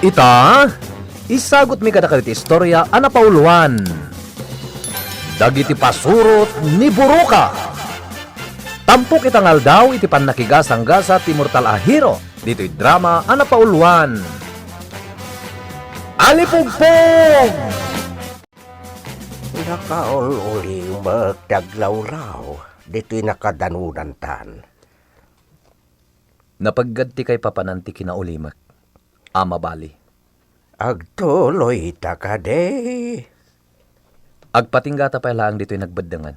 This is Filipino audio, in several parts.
Ita, isagot mi kada iti istorya anapauluan. Dagiti pasurot ni Buruka. Tampok itangal daw iti pannakigasang-gasa ti Mortal Ahiro. Dito'y drama anapauluan. Alipugpog! Nakaululi magdaglaw-law. Dito'y nakadanunan tan. Napaggadti kay papananti kinaulimak. Ama bali. Agtuloy ta ka de. Agpatinggata pa lang dito'y nagbaddangan.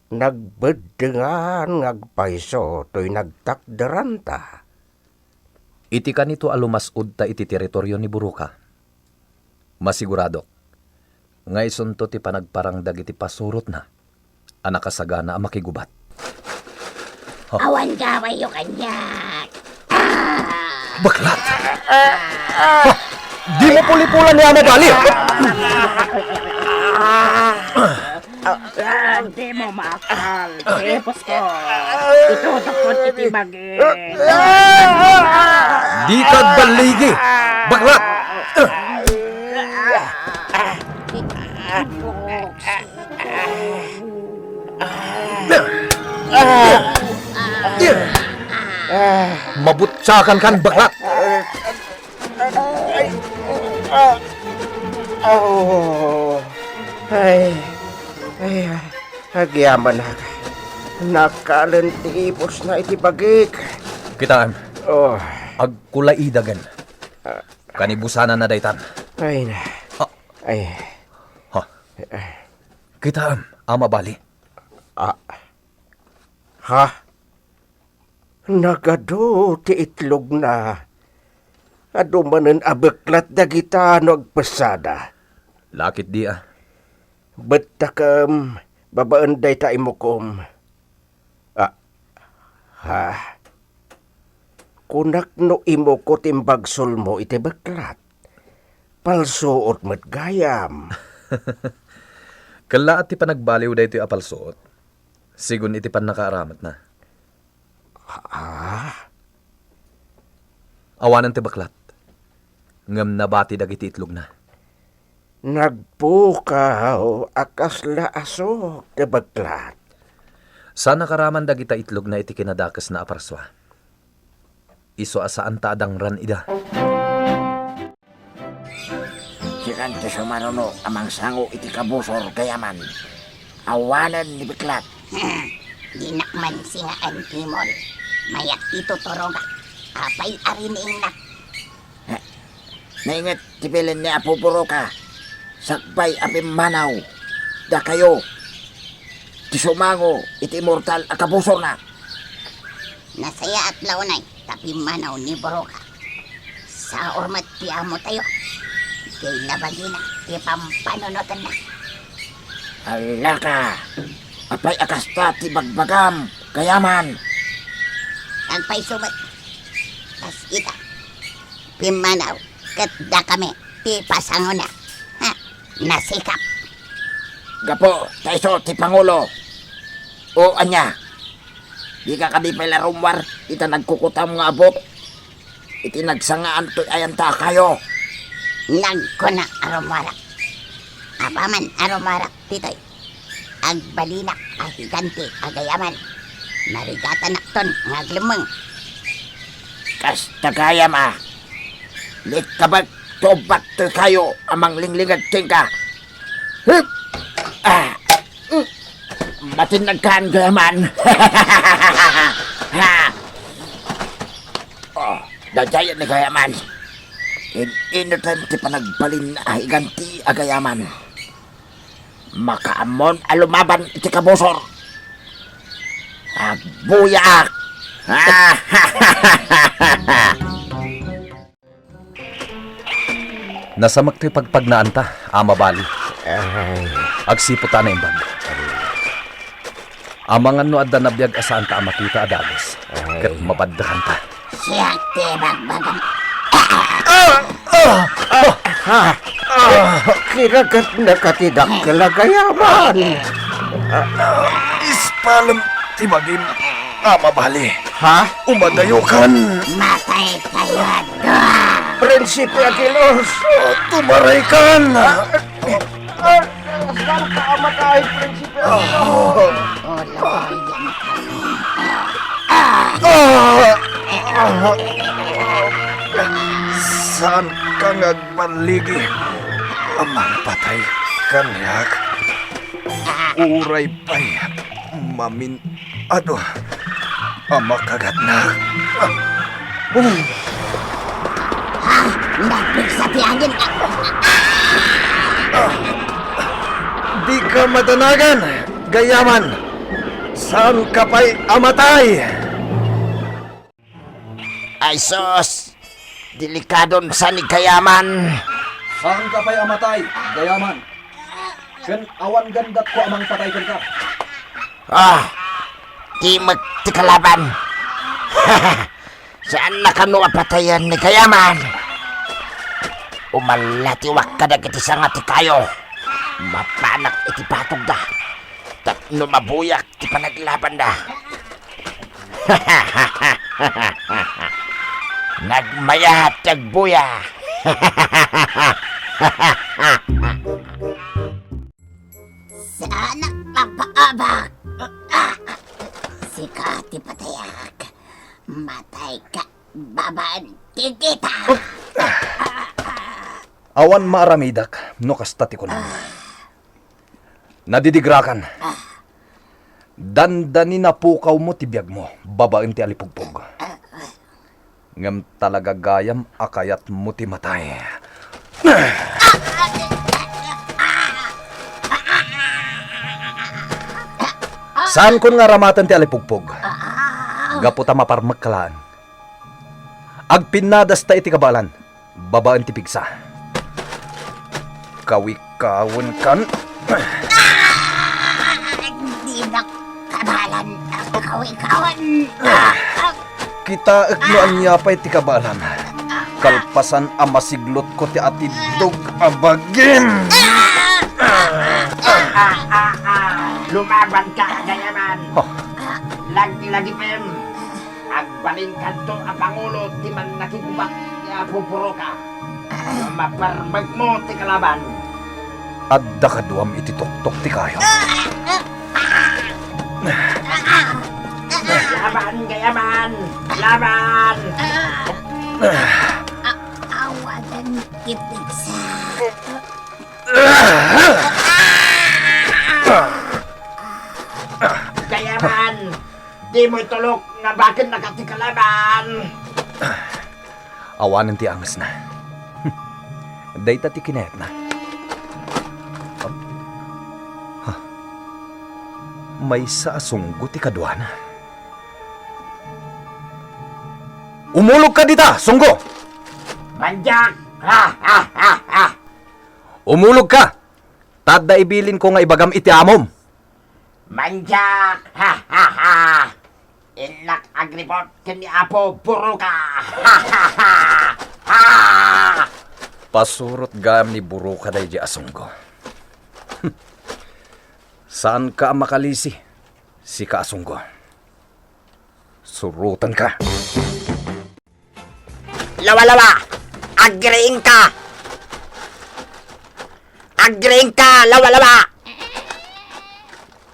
Nagbeddengan ngagpaiso to'y nagtakderan ta. Iti kanito alumasud ta iti teritoryo ni Buruka. Masigurado, nga isunto ti panagparangdag iti pasurot na, anakasagana ang makigubat. Awan gaway yung kanyak. Baklat! Di mo puli-pulan ni Ama Bali! Di mo maakal. Tipos ko. Itutukot iti bagi. Di ka baligi! Baklat! Mabutsakan kan baklat! Agyaman na. Nakalentipos na iti pagik. Kita, Oh, agkulaidagan. Kanibusanan na daytan. ay na. Ay, Kita, Ama Bali. ha? Nagado ti itlog na. Adumanen abeklat dagita no agpasada. Lakit di Betakam, babaan day ta imukom. Ha? Kunak no imoko timbagsol mo iti beklat. Palsuot met gayam. Kala at ti panagbaliw da ito apalsuot. Sigun iti pan nakaaramat na. Awanan ti baklat. Ngam nabati dagiti itlog na. Nagpukaw akas laasok ti beklat. Sa nakaraman dagita itlog na iti kinadakas na aparswa. Iso asaan ta adang ran ida. Sikan ti sumaruno amang sango iti kabusor kayaman. Awanan ni Beklat. Dinakman singaan timol. Mayak ito toroga. Apay arining na. Naingat ti pilin ni Apo Buruka. Sakbay apim manaw. Da kayo. Ti sumango iti immortal a kabusor na. Nasaya at launay. Tapi manaw ni Buruka. Sa ormat piamo tayo. Kay nabagi na. Ipampanunutan na. Hala ka. Apay akasta ti bagbagam. Kayaman. Agpay sumat. Tas kita. Pimanaw. Katda kami. Pipasango na. Ha? Nasikap. Gapo, taiso ti Pangulo. O anya. Di ka kadi pala rumwar. Ita nagkukutam nga abot. Iti nagsangaan to'y ayanta kayo. Nagko na aromarak. Apaman aromarak titoy. Agbalinak ahiganti agayaman. Narigatan nakton ngaglimeng. Kas tagayam Lit kabag tobat to kayo amang linglingag tingka. Hup! Matinagkaan gayaman. Dajayan ni gayaman. Inutan ti panagbalin na higanti agayaman. Makaamon alumaban iti kabusor. Agbuyak! Nasamak ti pagpagnaan ta, Ama Bali. Agsipot ta na imbag. Amangan no adda nabiyag asaan ta amakita adagos. Kat mabaddakan ta. Siyak ti bagbagan. Kiragat na katidak kalagayaman. Ispalam tibagin. Ama bali. Ha? Umadayokan. Matay kayo doon! Prinsipe Aguilos! Tumaraykan. Saan ka amatay, Prinsipe Oloyan Saan ka ngagbaligi? Amang patay kanyak. Uray pa'y mamin... Ano? Ama kagat na. Nagpigsabihan Di ka matanagan, gayaman. Saan ka pa'y amatay? Ay sos, delikadon sa ni kayaman. Saan ka pa'y amatay, gayaman? Ken awan gandat ko amang patay ka. Ah, di magtikalaban. Saan na kanu apatayan ni kayaman? Umalatiwak ka na kiti sa nga tikayo. Mapanak iti patog da. Tapno mabuyak ti panaglaban da. Nagmayat tagbuya. Sana papaabak! Sikati patayak! Matay ka! Babanti kita! Awan maaramidak, no kastati ko na. Nadidigrakan. Dandani na pukaw mo tibiyag mo, babaen ti alipugpog. Ngam talaga gayam akayat mo ti matay. Saan kun nga ramatan ti alipugpog? Gaputa maparmagkalaan. Agpinadas ta iti kabalan, babaan ti pigsa. Kawikawon kan. Hindi na kabalan ang kawi-kawan! Kita ekno anya pa'y ti kabalan. Kalpasan ang masiglot ko ti atidog abagin. Lumaban ka, gayaman. Oh. Lagi pem. Agbalin kanto ang Pangulo ti man nakigubak ya pupuro ka. Maparmag mo ti kalaban. Adda kaduam iti tuktok ti kayo. Laban, gayaman! Laban! Awagan kipigsa! Gayaman! Di mo itulok na bakit nakatikalaban! Awanan ti angas na. Dayta ti kinayat na. May saasunggo ti kadwana. Umulog ka dita, sunggo! Banjak! Ha ha ha ha! Umulog ka! Tadda ibilin ko nga ibagam iti amom. Manjak! Ha ha ha! Inak agripot kini Apo puro ka! Ha ha ha! Ha! Pasurot gam ni buro ka day di asunggo. Saan ka makalisi? Si kaasunggo. Surutan ka. Lawa-lawa! Agriing ka! Agriing ka! Lawa-lawa!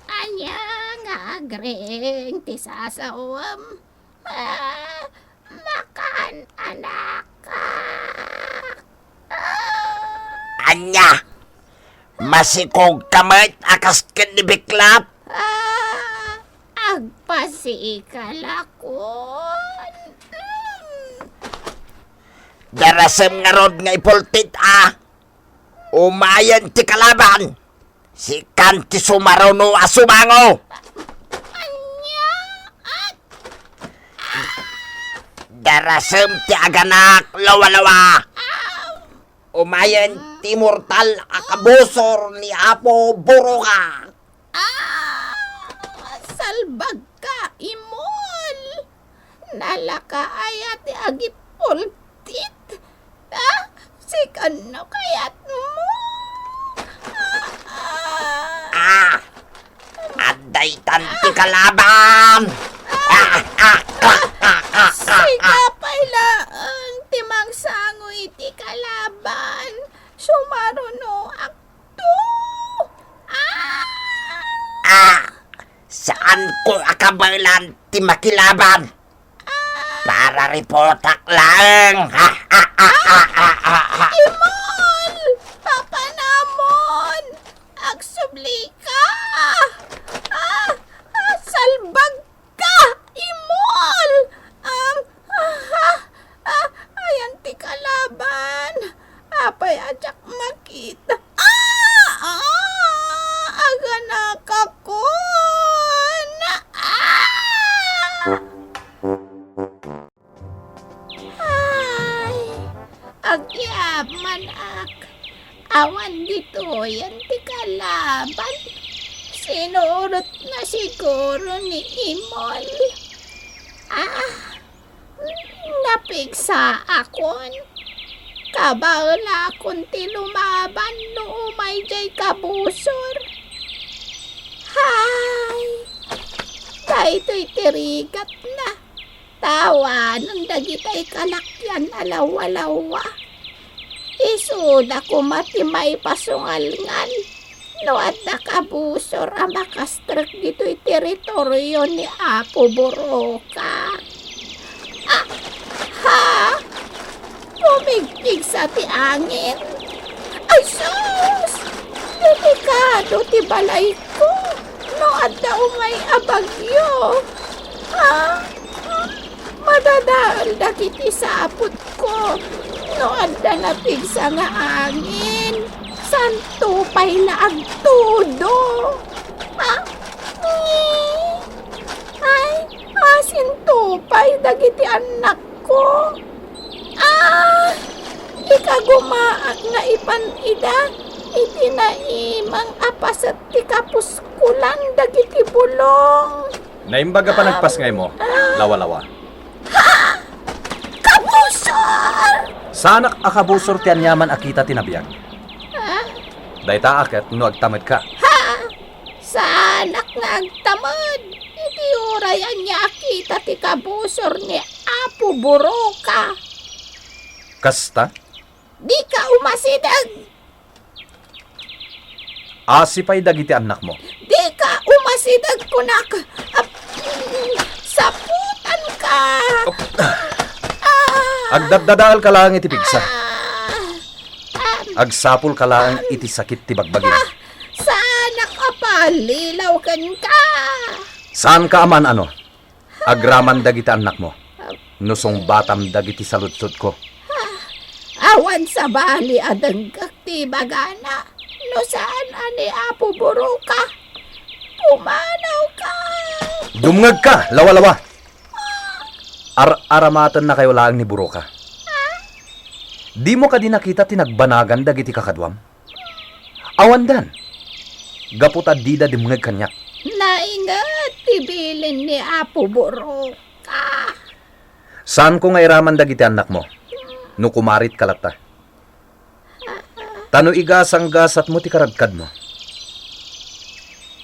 Anya nga agring ti sasawam. Makan anak ka. Anya! Masikog kamay akas kinibiklap! Agpasikalakon. Darasem nga rod nga ipultit Umayan ti kalaban! Si Kanti Sumaruno asumango! Anya at Darasem ti aganak lawa-lawa! Umayan ti mortal akabusor ni Apo Buruka! salbag ka imol. Nalakaaya ti agipultit. Sikan no kayat mo. Anday tanti kalaban! Sikapay lang timang sangoy iti kalaban. Sumaruno akto. Saan ko akabalan ti makilaban? Para reportak lang. Imol! Papanamon! Agsubli ka! Salbag ka! Imol! Ayan ti kalaban. Apay ajak makita. Aganak ako! Ay, agyab manak. Awan dito yan ti kalaban. Sinurot na siguro ni Imol. Napigsa akon. Kabawala akon ti lumaban no umay jay kabusor. Hay! Dahito'y tirigat na. Tawa ng dagitay kalakyan alawa-lawa. Isud ako matimay pasungalngan. No at nakabusor ang makastrak dito'y teritoryo ni Apo Boroka. Pumigpig sa ti angin. Ay sus! Delikado ti balay ko. No at umay abagyo. Madadaal dagiti sapot ko. No adda napigsa nga angin. Santo pay na agtudo. Ay, asin pay dagiti anak ko. Ikagumaak nga ipanida. Itinaimang apasat ti kapuskulan dagiti bulong. Naimbaga pa nagpasngay mo, lawa-lawa. Kabusor! Sanak akabusor ti anyaman akita tinabiyag. Dayta aket no agtamad ka. Sanak nga agtamad. Iti urayan niya akita ti kabusor ni Apo Boroka. Kasta, Di ka umasidag. asipay dagiti anak mo. Di ka umasidag kunak. Saputan ka. Agdadadaal ka lang iti pigsa. Agsapul ka lang iti sakit ti bagbagin. Sana ka pa, lilaw kan ka. Saan ka aman ano? Agraman dagiti anak mo. Nusong batam dagiti saludsud ko. Awan sa bali adanggak ti bagana. No saan ani Apo Boroka. Pumanaw ka. Dumngag ka, lawa-lawa. Aramatan na kayo lang ni Boroka. Di mo ka din nakita tinagbanagan dagiti kakadwam? Awandan. Gaputa dida dimngag kanyak. Naingat tibilin ni Apo Boroka. Saan ko nga iraman dagiti anak mo? No kumarit kalata. Tano igasang gasat mo ti karadkad mo.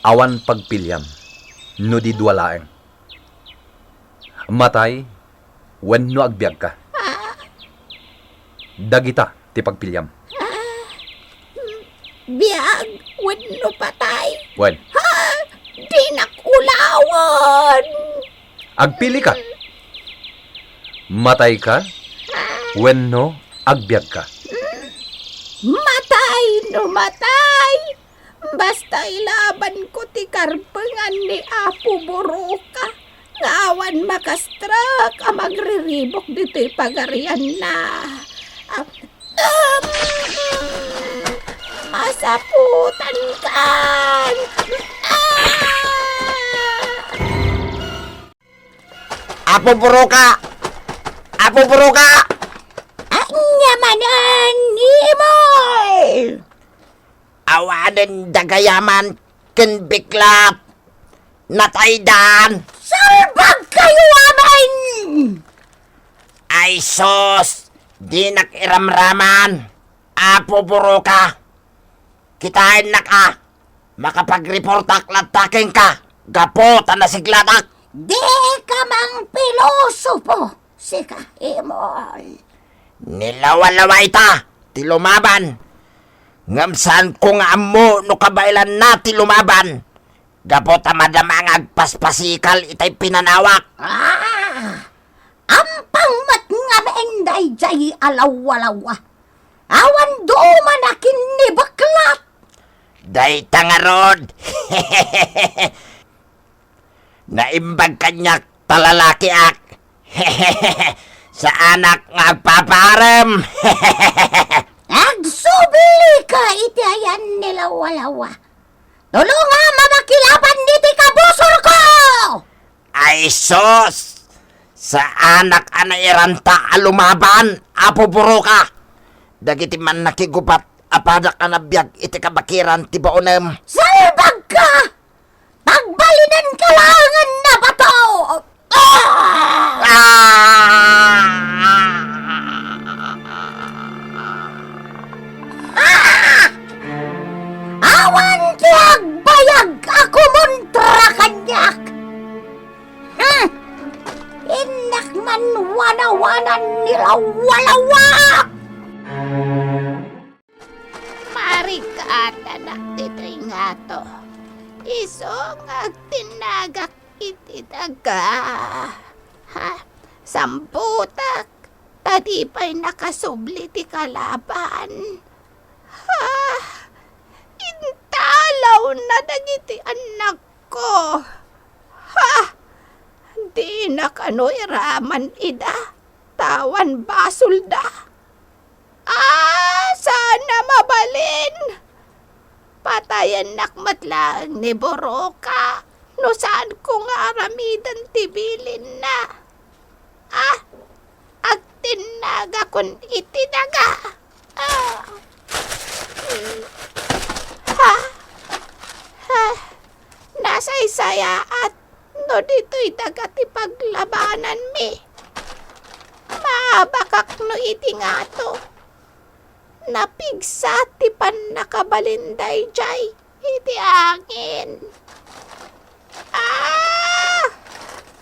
Awan pagpilyam. No di duwalaeng. Matay, wenno agbyag ka. Dagita ti pagpilyam. Biyag, wano patay. Wen, Di nakulawan. agpili ka. Matay ka, wenno agbyag ka. Matay no matay. Basta ilaban ko ti karpengan ni Apo Boroka. Ngawan makastrak ang magriribok dito'y pagarian na. Masaputan kan. Apo Boroka! Apo Boroka! Nyamanan Imol! Awanan dagayaman ken biklap. Nataydan! Salbag kayo aman! Ay sos! Di nakiramraman! Apo Boroka! Kitain na ka! Makapag-reportak lataking ka! Gapo, tanasiglatak! Di ka mang pilosopo, si Kahimol. Nilawa-lawa ita, ti lumaban. Ngamsan ko nga amo no kabailan na ti lumaban. Gapo tamadama ang agpaspasikal itay pinanawak. Ampang mat nga maenday jay alaw-alawa. Awan duman akin ni baklat. Day tangarod. Naimbag kanyak talalaki ak. Sa anak nga agpaparem. Agsubli ka iti ayan nila walawa. Tulunga mamakilaban niti kabusor ko! Ay sos! Sa anak anairanta alumaban, apo buro ka. Dagiti man nakigupat, apadak anabiyag iti kabakiran ti baonem. Salbag ka! Pagbalinan ka langan na bato! Awan kiyag bayag ako muntra kanyak! Inak man wanawanan nila walawa! Marikata na tito'y nga to. Isong agtinagak iti daga. Ha? Samputak. Tadi pa'y nakasubli ti kalaban. Ha? Intalaw na dagiti anak ko. Ha? Di na kano'y raman ida. Tawan basol da. Sana mabalin. Patayan nakmat lang ni Boroka. No saan ko nga aramidan tibilin na. Agtinaga kun itinaga. Nasay saya at no dito'y dagati paglabanan mi. Mabakak no iti nga to. Napigsa ti pan nakabalinday jay iti angin.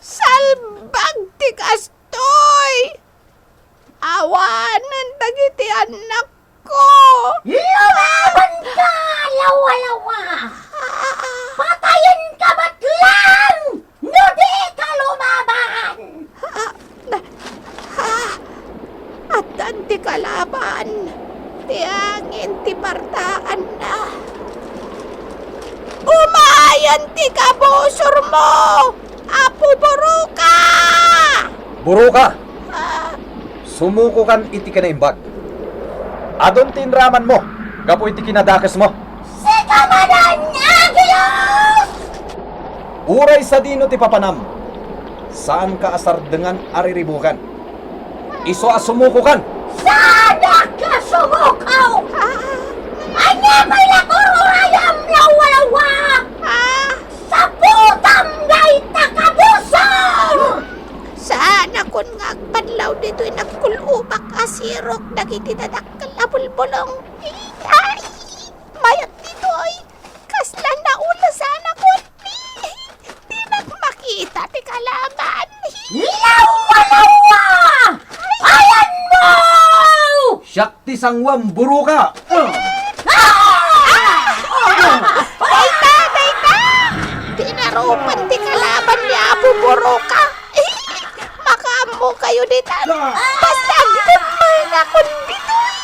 Salbag ti kastoy! Awanan dagiti anak ko! Lumaban ka, lawa-lawa! Patayin ka ba't lang? No di ka lumaban! At anti kalaban, ti angin ti partaan na. Umayan ti kabusor mo! Apo Boroka! Boroka! Sumuko kan iti kinaimbag. Adon tinraman mo, gapo iti kinadakas mo. Si Kamadan Agios! Uray sa dino ti papanam. Saan ka asar dengan ariribukan? Iso asumuko kan. Sana ka sumukaw! Anya may nakururayam lawa-lawa! Sa putam ngay takabusor! Sana kun ngagpadlaw dito'y nagkulubak asirok dagiti dadakkel na bulbulong. Ay! Mayat dito'y kaslan na ulo sana kun di nagmakita ti kalaban. Lawa-lawa! Ayan mo! Shakti sangwam Boroka! Daita! Tinarupan ti kalaban ni Apo Boroka. Makamu kayo dita. Basta agdamay na kun bitoy.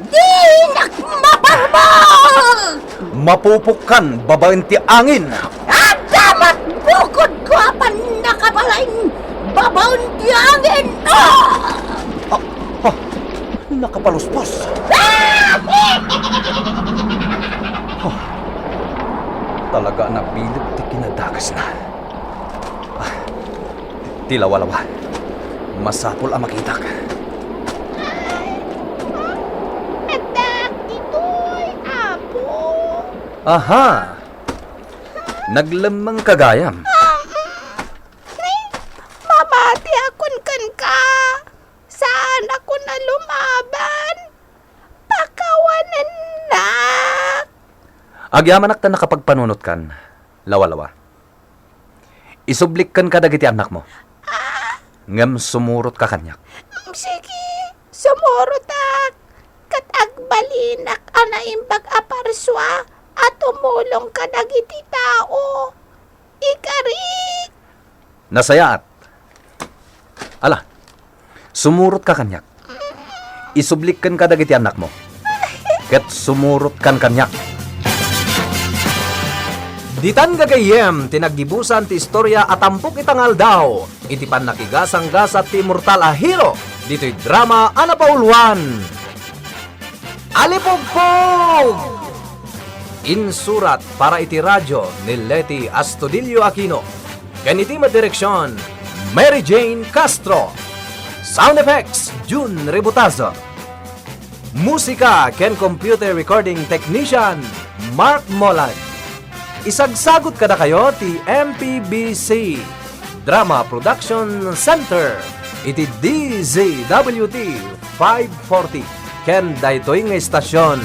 Di nagmabarbag! Mapupukan babaen ti angin. At damat bukod ko apan nakabalain babaon ti angin! Nakapaluspos. Talaga napilit ti kinadakas na. Tilawa-lawa. Masapol ang makitak. Adak ito'y Apo. Aha! Naglamang kagayam. Mamati akon kan ka. Saan ako na lumaban? Pakawanan na. Agyaman akta nakapagpanunot kan, lawa-lawa. Isublik kan ka dagiti anak mo. Ngem sumurot ka kanyak. Sige, sumurutak. Kat agbalinak ana imbag aparswa at umulong ka dagiti tao. Ikari. Nasayaat. Ala, sumurot ka kanyak. Isublik kan ka dagiti anak mo. Ket sumurot kan kanyak. Ditan gagayem, tinagdibusan ti istorya at tampok itangal daw. Iti pan nakigasang gasat ti mortal a hero. Dito'y drama anapauluan. Alipugpug! Insurat para iti radyo ni Leti Astudillo Aquino. Ken iti madireksyon, Mary Jane Castro. Sound effects, June Rebutazo. Musika ken computer recording technician, Mark Molag. Isagsagot kada kayo ti MPBC Drama Production Center iti DZWT 540 ken daytoy nga istasyon